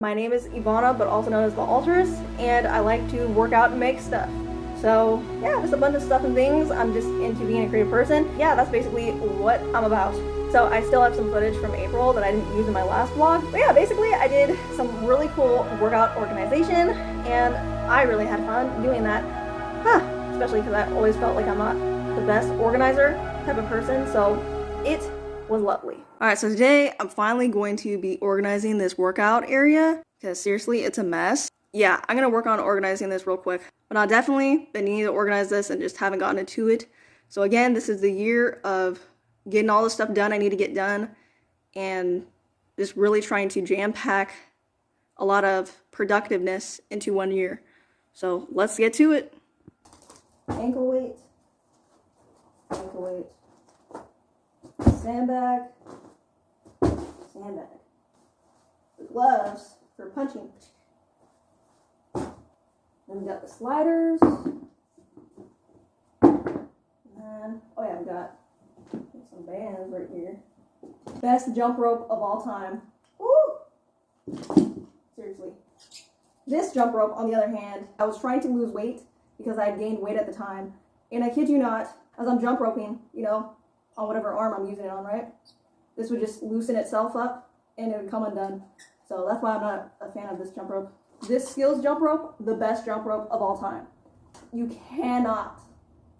My name is Ivana, but also known as the Alteress, and I like to work out and make stuff. So yeah, just a bunch of stuff and things. I'm just into being a creative person. Yeah, that's basically what I'm about. So I still have some footage from April that I didn't use in my last vlog. But yeah, basically I did some really cool workout organization, and I really had fun doing that. Especially because I always felt like I'm not the best organizer type of person, so it was lovely. Alright, so today I'm finally going to be organizing this workout area because seriously, it's a mess. Yeah, I'm gonna work on organizing this real quick, but I've definitely been needing to organize this and just haven't gotten into it. So again, this is the year of getting all the stuff done I need to get done and just really trying to jam-pack a lot of productiveness into 1 year. So let's get to it. Ankle weight, sandbag, the gloves for punching. Then we got the sliders, and oh yeah, we got some bands right here. Best jump rope of all time. Woo! Seriously. This jump rope, on the other hand, I was trying to lose weight because I had gained weight at the time. And I kid you not, as I'm jump roping, you know, on whatever arm I'm using it on, right? This would just loosen itself up and it would come undone. So that's why I'm not a fan of this jump rope. This skills jump rope, the best jump rope of all time. You cannot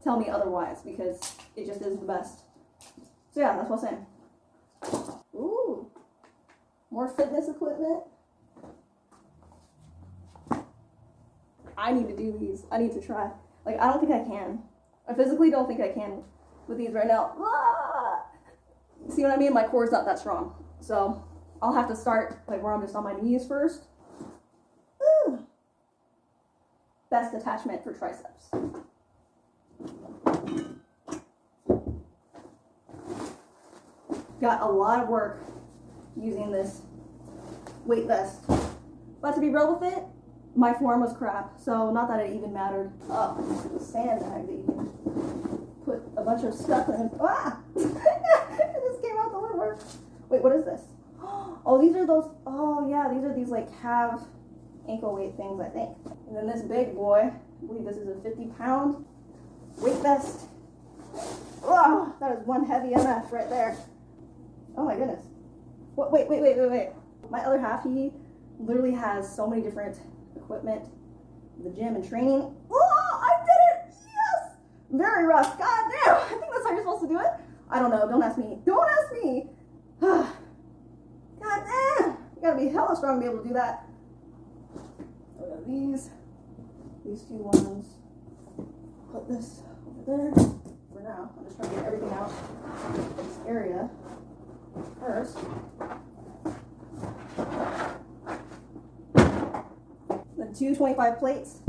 tell me otherwise because it just is the best. So yeah, that's what I'm saying. Ooh, more fitness equipment. I need to do these. I need to try. Like, I don't think I can. I physically don't think I can with these right now. See what I mean? My core is not that strong. So I'll have to start like where I'm just on my knees first. Best attachment for triceps. Got a lot of work using this weight vest. But to be real with it, my form was crap, so not that it even mattered. Oh, the sandbag that you can put a bunch of stuff in. It just came out the woodwork. Wait, what is this? Oh, these are those, oh yeah, these are these like calf ankle weight things, I think. And then this big boy, I believe this is a 50-pound weight vest. Oh, that is one heavy MF right there. Oh my goodness. What, wait. My other half, he literally has so many different equipment, the gym and training. Oh, I did it! Yes! Very rough. God damn! I think that's how you're supposed to do it. I don't know. Don't ask me. Don't ask me! God damn! You gotta be hella strong to be able to do that. We got these two ones. Put this over there. For now, I'm just trying to get everything out of this area first. The 225 plates.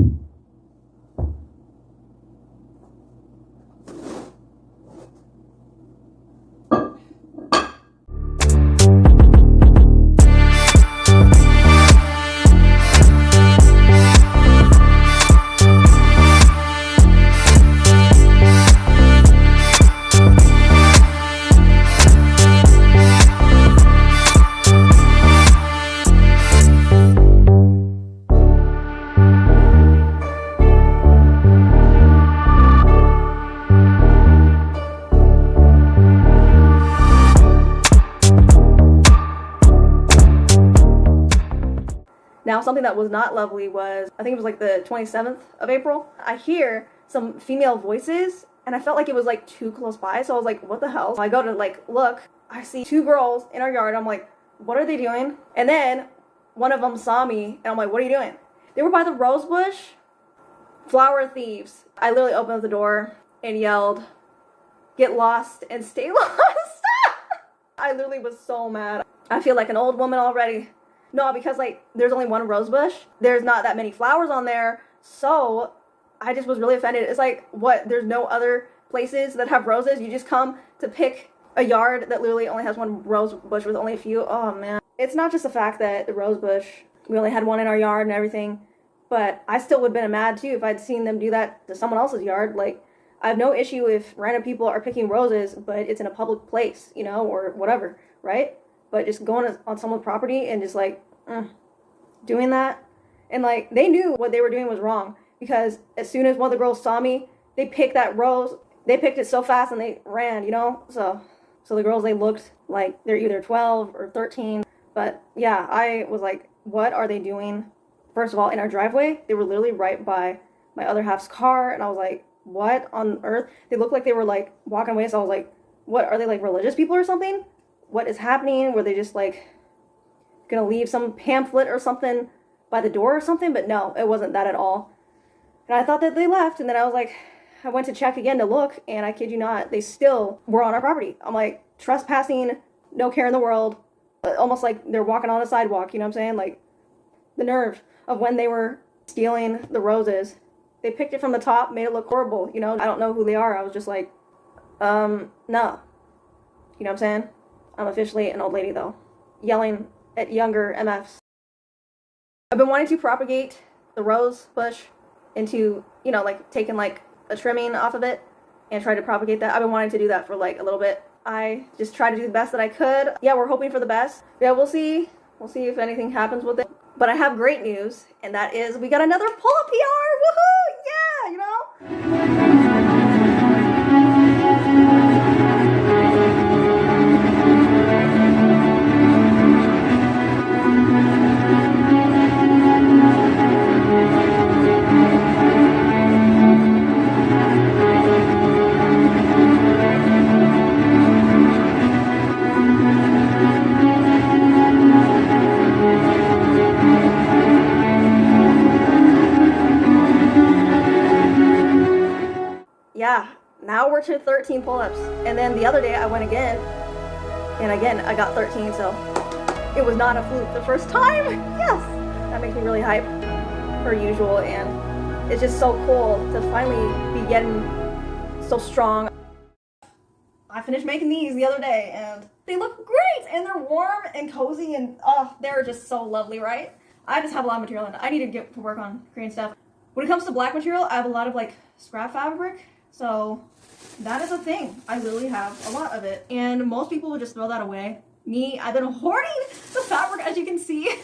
Now, something that was not lovely was, I think it was like the 27th of April. I hear some female voices and I felt like it was like too close by. So I was like, what the hell? So I go to like look, I see two girls in our yard. I'm like, what are they doing? And then one of them saw me and I'm like, what are you doing? They were by the rose bush. Flower thieves. I literally opened the door and yelled, get lost and stay lost. I literally was so mad. I feel like an old woman already. No, because like there's only one rose bush. There's not that many flowers on there. So I just was really offended. It's like, what? There's no other places that have roses? You just come to pick a yard that literally only has one rose bush with only a few? Oh man. It's not just the fact that the rose bush, we only had one in our yard and everything, but I still would have been mad too if I'd seen them do that to someone else's yard. Like, I have no issue if random people are picking roses, but it's in a public place, you know, or whatever, right? But just going on someone's property and just like, doing that. And like, they knew what they were doing was wrong, because as soon as one of the girls saw me, they picked that rose. They picked it so fast and they ran, you know? So the girls, they looked like they're either 12 or 13. But yeah, I was like, what are they doing? First of all, in our driveway, they were literally right by my other half's car. And I was like, what on earth? They looked like they were like walking away. So I was like, what, are they like religious people or something? What is happening? Were they just like gonna leave some pamphlet or something by the door or something? But no, it wasn't that at all. And I thought that they left. And then I was like, I went to check again to look, and I kid you not, they still were on our property. I'm like, trespassing, no care in the world. Almost like they're walking on a sidewalk, you know what I'm saying? Like, the nerve of when they were stealing the roses. They picked it from the top, made it look horrible, you know? I don't know who they are. I was just like, no. You know what I'm saying? I'm officially an old lady, though. Yelling at younger MFs. I've been wanting to propagate the rose bush into, you know, like, taking, like, a trimming off of it and try to propagate that. I've been wanting to do that for like a little bit. I just tried to do the best that I could. Yeah, we're hoping for the best. Yeah, we'll see. We'll see if anything happens with it. But I have great news, and that is we got another Pullup PR. Woohoo! Yeah, you know? Yeah, now we're to 13 pull-ups. And then the other day I went again, and again I got 13, so it was not a fluke the first time. Yes! That makes me really hype, per usual, and it's just so cool to finally be getting so strong. I finished making these the other day, and they look great, and they're warm and cozy, and oh, they're just so lovely, right? I just have a lot of material, and I need to get to work on creating stuff. When it comes to black material, I have a lot of like scrap fabric. So that is a thing. I literally have a lot of it. And most people would just throw that away. Me, I've been hoarding the fabric, as you can see.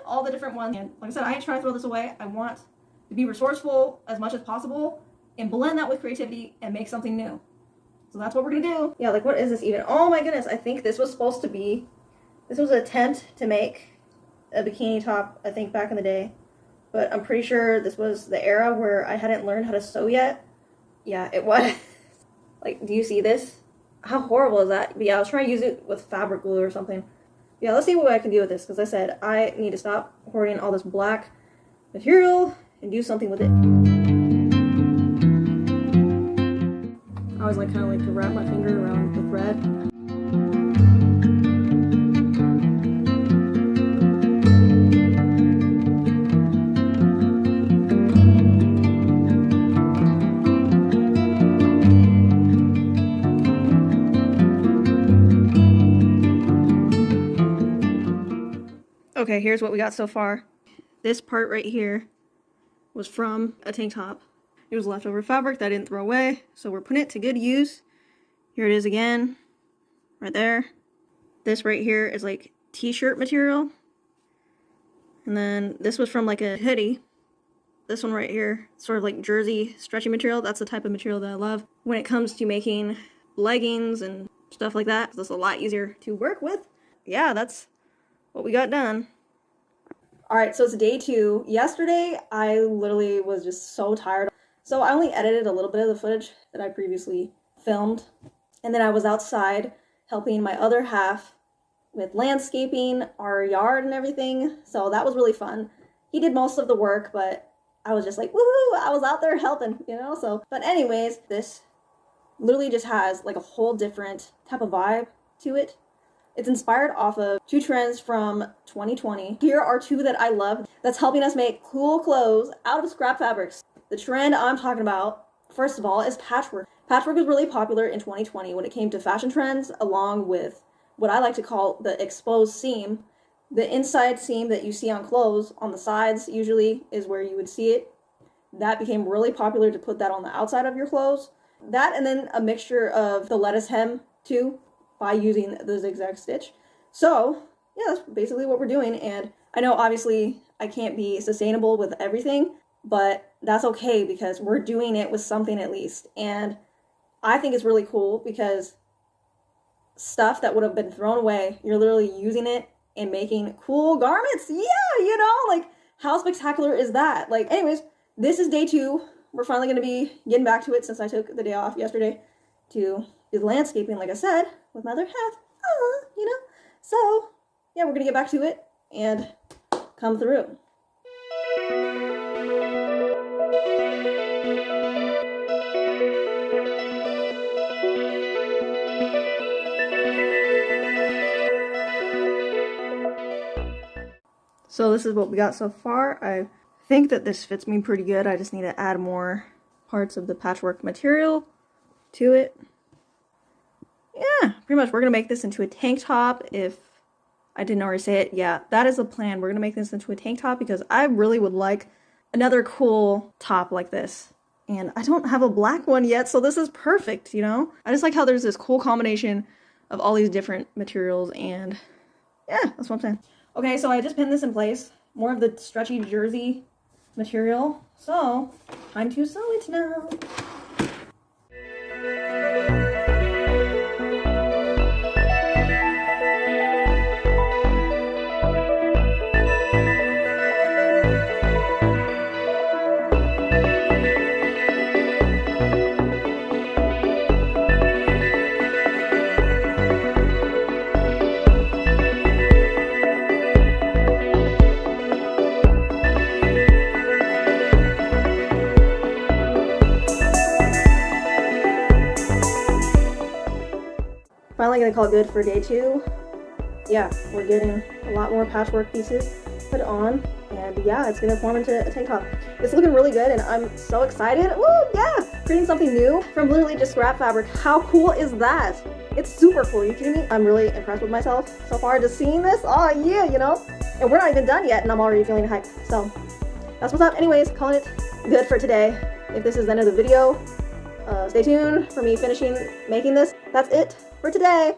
All the different ones. And like I said, I ain't trying to throw this away. I want to be resourceful as much as possible and blend that with creativity and make something new. So that's what we're gonna do. Yeah, like what is this even? Oh my goodness, I think this was supposed to be, this was an attempt to make a bikini top, I think back in the day. But I'm pretty sure this was the era where I hadn't learned how to sew yet. Yeah, it was. Like, do you see this? How horrible is that? But yeah, I was trying to use it with fabric glue or something. Yeah, let's see what I can do with this, because I said I need to stop hoarding all this black material and do something with it. I always like kind of like to wrap my finger around the thread. Okay, here's what we got so far. This part right here was from a tank top. It was leftover fabric that I didn't throw away, so we're putting it to good use. Here it is again, right there. This right here is like t-shirt material. And then this was from like a hoodie. This one right here, sort of like jersey stretchy material. That's the type of material that I love when it comes to making leggings and stuff like that. It's a lot easier to work with. Yeah, that's what we got done. Alright, so it's day 2. Yesterday, I literally was just so tired. So I only edited a little bit of the footage that I previously filmed. And then I was outside helping my other half with landscaping, our yard and everything. So that was really fun. He did most of the work, but I was just like, woohoo, I was out there helping, you know? So, but anyways, this literally just has like a whole different type of vibe to it. It's inspired off of 2 trends from 2020. Here are 2 that I love that's helping us make cool clothes out of scrap fabrics. The trend I'm talking about, first of all, is patchwork. Patchwork was really popular in 2020 when it came to fashion trends, along with what I like to call the exposed seam. The inside seam that you see on clothes, on the sides usually, is where you would see it. That became really popular to put that on the outside of your clothes. That and then a mixture of the lettuce hem too, by using the zigzag stitch. So yeah, that's basically what we're doing. And I know obviously I can't be sustainable with everything, but that's okay because we're doing it with something at least. And I think it's really cool because stuff that would have been thrown away, you're literally using it and making cool garments. Yeah, you know, like how spectacular is that? Like, anyways, this is day 2. We're finally going to be getting back to it since I took the day off yesterday to do the landscaping, like I said, with my other half. You know? So, yeah, we're going to get back to it and come through. So this is what we got so far. I think that this fits me pretty good. I just need to add more parts of the patchwork material to it. Yeah, pretty much we're going to make this into a tank top. If I didn't already say it, yeah, that is the plan. We're going to make this into a tank top because I really would like another cool top like this. And I don't have a black one yet, so this is perfect, you know? I just like how there's this cool combination of all these different materials, and yeah, that's what I'm saying. Okay, so I just pinned this in place. More of the stretchy jersey material. So, time to sew it now. Finally gonna call it good for day 2. Yeah, we're getting a lot more patchwork pieces put on, and yeah, it's gonna form into a tank top. It's looking really good, and I'm so excited. Woo, yeah! Creating something new from literally just scrap fabric. How cool is that? It's super cool. Are you kidding me? I'm really impressed with myself so far, just seeing this. Oh yeah, you know? And we're not even done yet, and I'm already feeling hyped. So that's what's up. Anyways, calling it good for today. If this is the end of the video, stay tuned for me finishing making this. That's it for today.